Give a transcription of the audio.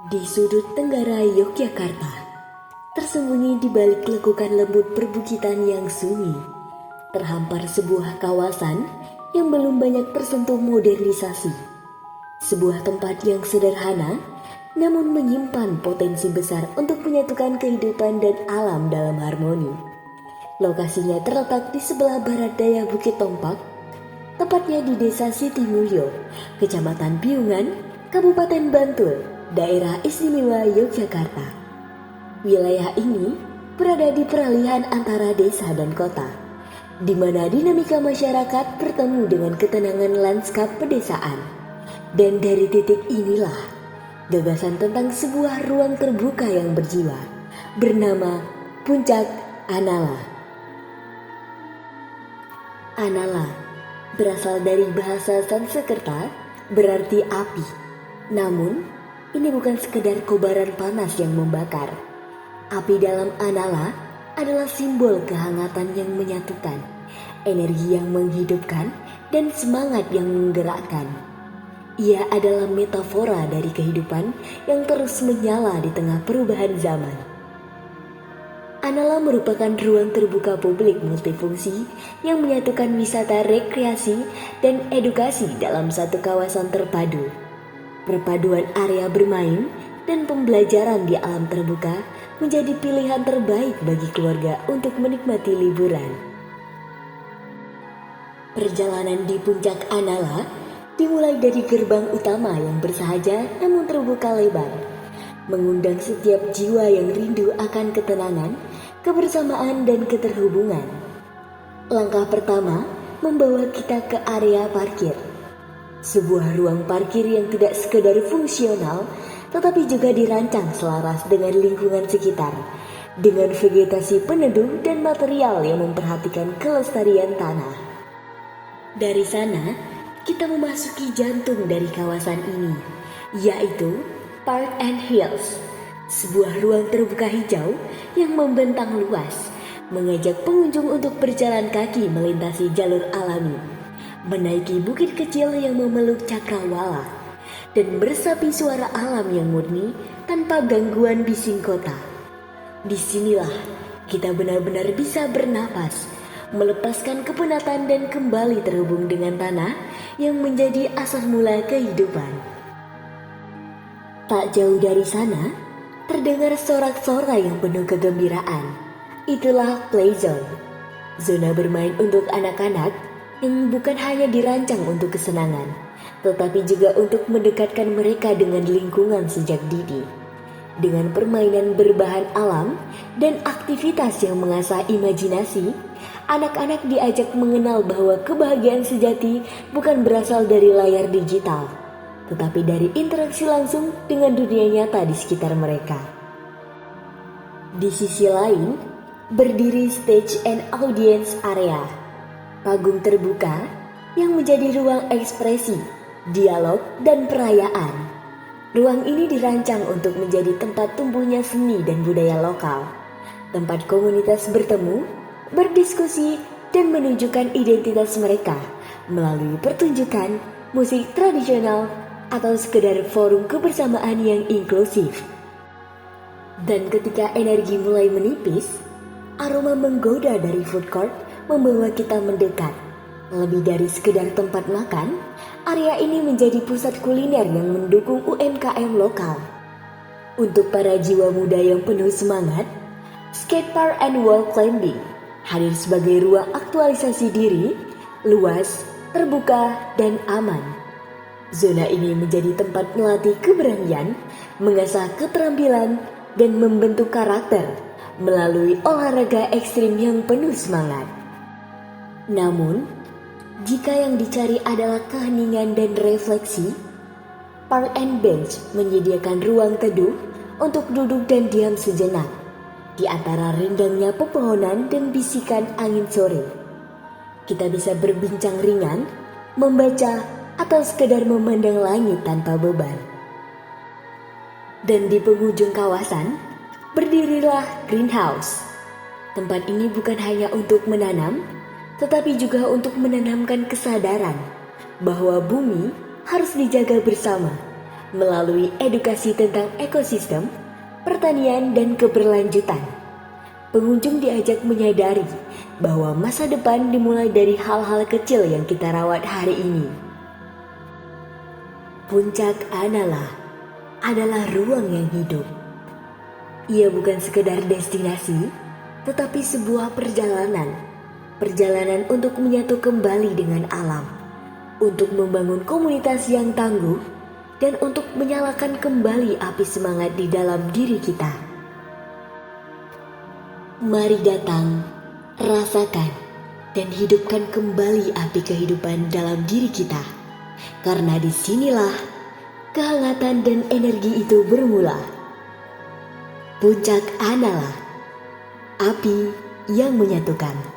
Di sudut tenggara Yogyakarta, tersembunyi di balik lekukan lembut perbukitan yang sunyi, terhampar sebuah kawasan yang belum banyak tersentuh modernisasi. Sebuah tempat yang sederhana, namun menyimpan potensi besar untuk menyatukan kehidupan dan alam dalam harmoni. Lokasinya terletak di sebelah barat daya Bukit Tompak, tepatnya di Desa Sitimulyo, Kecamatan Piungan, Kabupaten Bantul, Daerah Istimewa Yogyakarta. Wilayah ini berada di peralihan antara desa dan kota, di mana dinamika masyarakat bertemu dengan ketenangan lanskap pedesaan. Dan dari titik inilah, gagasan tentang sebuah ruang terbuka yang berjiwa, bernama Puncak Anala. Anala berasal dari bahasa Sanskerta, berarti api. Namun, ini bukan sekedar kobaran panas yang membakar. Api dalam Anala adalah simbol kehangatan yang menyatukan, energi yang menghidupkan, dan semangat yang menggerakkan. Ia adalah metafora dari kehidupan yang terus menyala di tengah perubahan zaman. Anala merupakan ruang terbuka publik multifungsi yang menyatukan wisata rekreasi dan edukasi dalam satu kawasan terpadu. Perpaduan area bermain dan pembelajaran di alam terbuka menjadi pilihan terbaik bagi keluarga untuk menikmati liburan. Perjalanan di Puncak Anala dimulai dari gerbang utama yang bersahaja namun terbuka lebar, mengundang setiap jiwa yang rindu akan ketenangan, kebersamaan, dan keterhubungan. Langkah pertama membawa kita ke area parkir. Sebuah ruang parkir yang tidak sekedar fungsional, tetapi juga dirancang selaras dengan lingkungan sekitar, dengan vegetasi peneduh dan material yang memperhatikan kelestarian tanah. Dari sana, kita memasuki jantung dari kawasan ini, yaitu Park and Hills, sebuah ruang terbuka hijau yang membentang luas, mengajak pengunjung untuk berjalan kaki melintasi jalur alami, menaiki bukit kecil yang memeluk cakrawala, dan meresapi suara alam yang murni tanpa gangguan bising kota. Disinilah kita benar-benar bisa bernapas, melepaskan kepenatan dan kembali terhubung dengan tanah yang menjadi asal mula kehidupan. Tak jauh dari sana, terdengar sorak-sorai yang penuh kegembiraan. Itulah playzone, zona bermain untuk anak-anak yang bukan hanya dirancang untuk kesenangan, tetapi juga untuk mendekatkan mereka dengan lingkungan sejak dini. Dengan permainan berbahan alam dan aktivitas yang mengasah imajinasi, anak-anak diajak mengenal bahwa kebahagiaan sejati bukan berasal dari layar digital, tetapi dari interaksi langsung dengan dunia nyata di sekitar mereka. Di sisi lain, berdiri stage and audience area, panggung terbuka yang menjadi ruang ekspresi, dialog, dan perayaan. Ruang ini dirancang untuk menjadi tempat tumbuhnya seni dan budaya lokal, tempat komunitas bertemu, berdiskusi, dan menunjukkan identitas mereka melalui pertunjukan, musik tradisional, atau sekedar forum kebersamaan yang inklusif. Dan ketika energi mulai menipis, aroma menggoda dari food court membawa kita mendekat. Lebih dari sekedar tempat makan, area ini menjadi pusat kuliner yang mendukung UMKM lokal. Untuk para jiwa muda yang penuh semangat, skatepark and wall climbing hadir sebagai ruang aktualisasi diri, luas, terbuka, dan aman. Zona ini menjadi tempat melatih keberanian, mengasah keterampilan, dan membentuk karakter melalui olahraga ekstrim yang penuh semangat. Namun, jika yang dicari adalah keheningan dan refleksi, Park and Bench menyediakan ruang teduh untuk duduk dan diam sejenak di antara ringgangnya pepohonan dan bisikan angin sore. Kita bisa berbincang ringan, membaca, atau sekedar memandang langit tanpa beban. Dan di penghujung kawasan, berdirilah greenhouse. Tempat ini bukan hanya untuk menanam, tetapi juga untuk menanamkan kesadaran bahwa bumi harus dijaga bersama, Melalui edukasi tentang ekosistem, pertanian, dan keberlanjutan, pengunjung diajak menyadari bahwa masa depan dimulai dari hal-hal kecil yang kita rawat hari ini. Puncak Anala adalah ruang yang hidup. Ia bukan sekedar destinasi, tetapi sebuah perjalanan. Perjalanan untuk menyatu kembali dengan alam, untuk membangun komunitas yang tangguh, dan untuk menyalakan kembali api semangat di dalam diri kita. Mari datang, rasakan, dan hidupkan kembali api kehidupan dalam diri kita. Karena disinilah kehangatan dan energi itu bermula. Puncak Anala, api yang menyatukan.